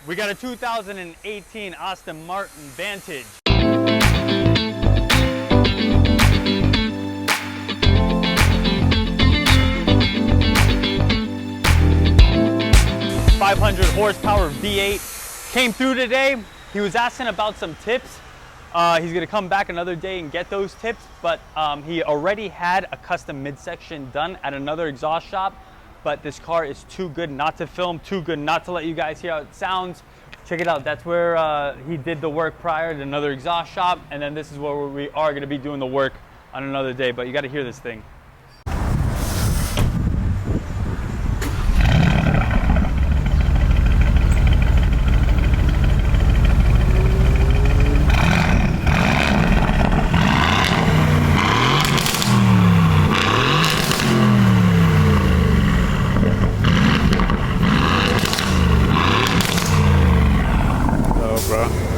We got a 2018 Aston Martin Vantage. .500 horsepower V8 came through today. He was asking about some tips. He's gonna come back another day and get those tips, but he already had a custom midsection done at another exhaust shop. But this car is too good not to film, too good not to let you guys hear how it sounds. Check it out, that's where he did the work prior at another exhaust shop, and then this is where we are gonna be doing the work on another day, but you gotta hear this thing. Bro.